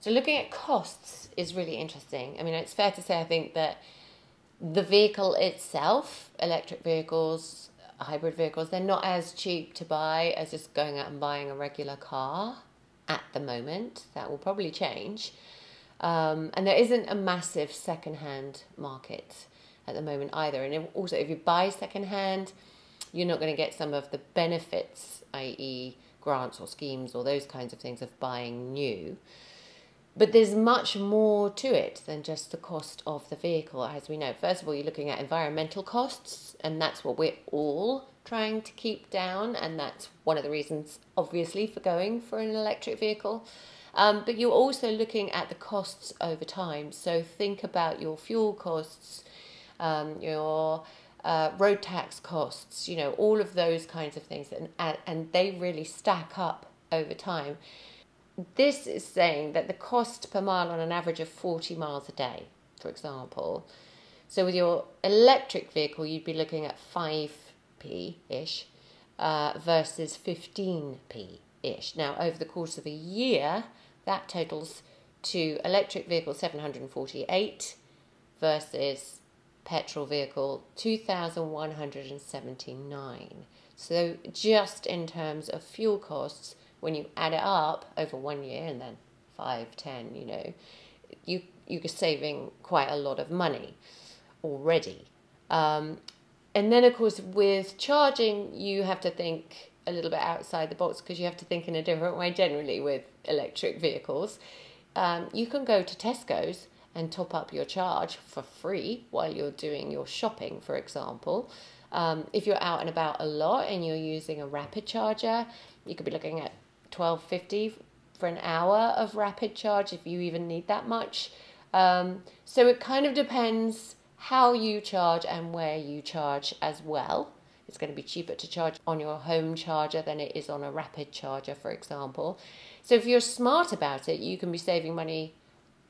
So looking at costs is really interesting. I mean, it's fair to say, I think, that the vehicle itself, electric vehicles, hybrid vehicles, they're not as cheap to buy as just going out and buying a regular car at the moment. That will probably change. And there isn't a massive second-hand market at the moment either. And also, if you buy second-hand, you're not going to get some of the benefits, i.e. grants or schemes or those kinds of things, of buying new. But there's much more to it than just the cost of the vehicle, as we know. First of all, you're looking at environmental costs, and that's what we're all trying to keep down, and that's one of the reasons, obviously, for going for an electric vehicle. But you're also looking at the costs over time. So think about your fuel costs, your road tax costs, all of those kinds of things, and they really stack up over time. This is saying that the cost per mile on an average of 40 miles a day, for example. So with your electric vehicle, you'd be looking at 5p-ish versus 15p-ish. Now, over the course of a year, that totals to electric vehicle 748 versus petrol vehicle 2,179. So just in terms of fuel costs, when you add it up over 1 year and then 5, 10, you're saving quite a lot of money already. And then, of course, with charging, you have to think a little bit outside the box, because you have to think in a different way generally with electric vehicles. You can go to Tesco's and top up your charge for free while you're doing your shopping, for example. If you're out and about a lot and you're using a rapid charger, you could be looking at $12.50 for an hour of rapid charge, if you even need that much. So it kind of depends how you charge and where you charge as well. It's going to be cheaper to charge on your home charger than it is on a rapid charger, for example. So if you're smart about it, you can be saving money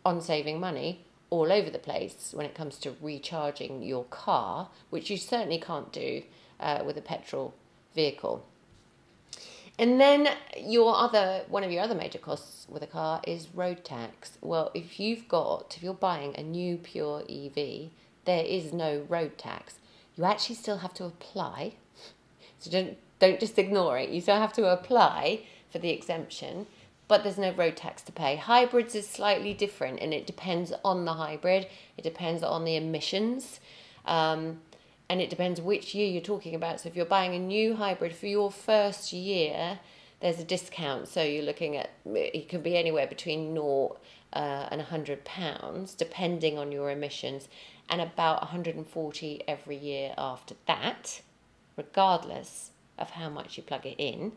all over the place when it comes to recharging your car, which you certainly can't do with a petrol vehicle. And then one of your other major costs with a car is road tax. Well, if you're buying a new pure EV, there is no road tax. You actually still have to apply. So don't just ignore it. You still have to apply for the exemption, but there's no road tax to pay. Hybrids is slightly different, and it depends on the hybrid. It depends on the emissions. And it depends which year you're talking about. So if you're buying a new hybrid for your first year, there's a discount. So you're looking at, it could be anywhere between £0 and £100, depending on your emissions, and about 140 every year after that, regardless of how much you plug it in.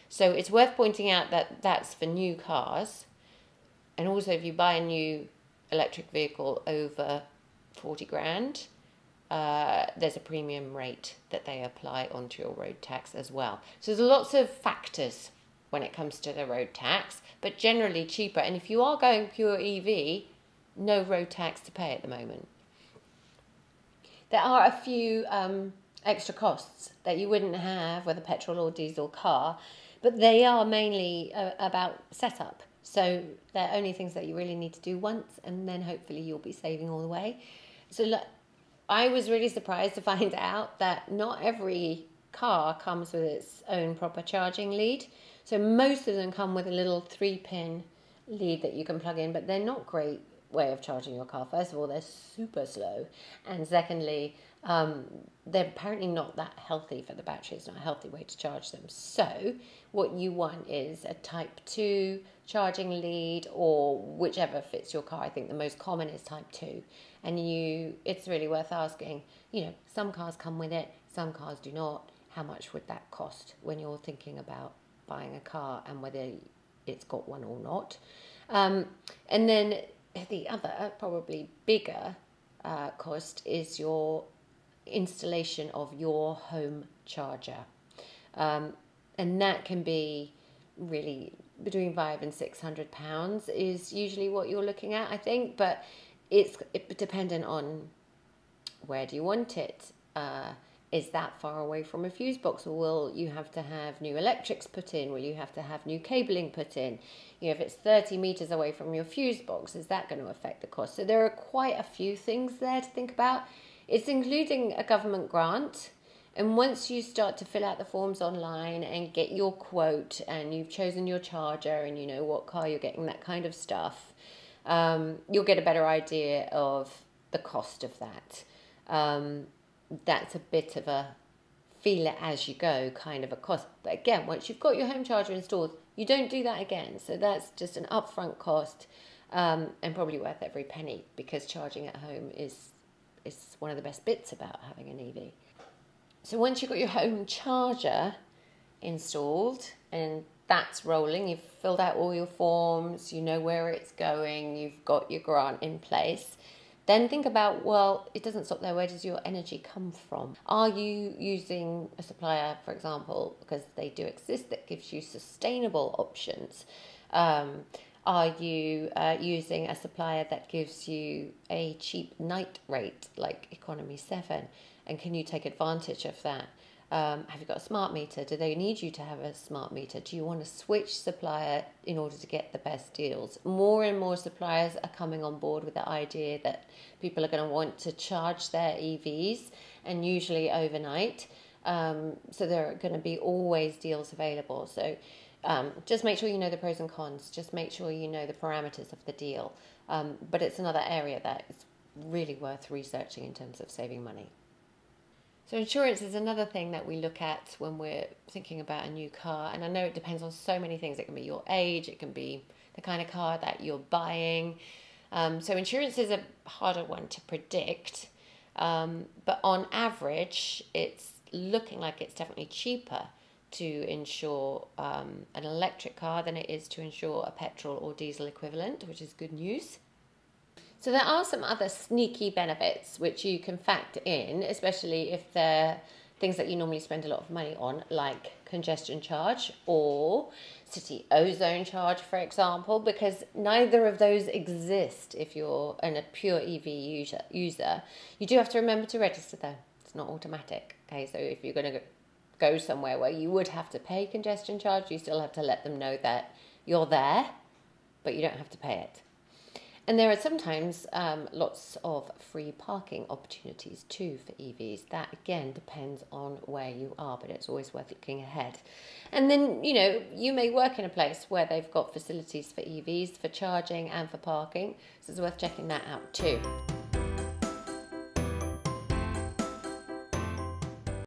So it's worth pointing out that that's for new cars. And also, if you buy a new electric vehicle over 40 grand, there's a premium rate that they apply onto your road tax as well. So there's lots of factors when it comes to the road tax, but generally cheaper. And if you are going pure EV, no road tax to pay at the moment. There are a few extra costs that you wouldn't have with a petrol or diesel car, but they are mainly about setup. So they're only things that you really need to do once, and then hopefully you'll be saving all the way. So I was really surprised to find out that not every car comes with its own proper charging lead. So most of them come with a little 3-pin lead that you can plug in, but they're not great way of charging your car. First of all, they're super slow, and secondly, they're apparently not that healthy for the battery. It's not a healthy way to charge them. So what you want is a Type 2 charging lead, or whichever fits your car. I think the most common is Type 2. And it's really worth asking, some cars come with it, some cars do not. How much would that cost when you're thinking about buying a car, and whether it's got one or not? And then the other, probably bigger cost is your installation of your home charger. And that can be really between £500 and £600 is usually what you're looking at, I think. But it's dependent on where do you want it. is that far away from a fuse box, or will you have to have new electrics put in? Will you have to have new cabling put in? You know, if it's 30 meters away from your fuse box, is that going to affect the cost? So there are quite a few things there to think about. It's including a government grant. And once you start to fill out the forms online and get your quote, and you've chosen your charger and you know what car you're getting, that kind of stuff, you'll get a better idea of the cost of that. That's a bit of a feel it as you go kind of a cost. But again, once you've got your home charger installed, you don't do that again. So that's just an upfront cost, and probably worth every penny, because charging at home is one of the best bits about having an EV. So once you've got your home charger installed and that's rolling, you've filled out all your forms, you know where it's going, you've got your grant in place, then think about, well, it doesn't stop there. Where does your energy come from? Are you using a supplier, for example, because they do exist, that gives you sustainable options? Are you using a supplier that gives you a cheap night rate, like Economy 7? And can you take advantage of that? Have you got a smart meter? Do they need you to have a smart meter? Do you want to switch supplier in order to get the best deals? More and more suppliers are coming on board with the idea that people are going to want to charge their EVs, and usually overnight. So there are going to be always deals available. So just make sure you know the pros and cons. Just make sure you know the parameters of the deal. But it's another area that is really worth researching in terms of saving money. So insurance is another thing that we look at when we're thinking about a new car. And I know it depends on so many things. It can be your age, it can be the kind of car that you're buying. So insurance is a harder one to predict. But on average, it's looking like it's definitely cheaper to insure an electric car than it is to insure a petrol or diesel equivalent, which is good news. So there are some other sneaky benefits which you can factor in, especially if they're things that you normally spend a lot of money on, like congestion charge or city ozone charge, for example, because neither of those exist if you're a pure EV user. You do have to remember to register though. It's not automatic. Okay, so if you're going to go somewhere where you would have to pay congestion charge, you still have to let them know that you're there, but you don't have to pay it. And there are sometimes lots of free parking opportunities too for EVs. That again depends on where you are, but it's always worth looking ahead. And then, you know, you may work in a place where they've got facilities for EVs, for charging and for parking. So it's worth checking that out too.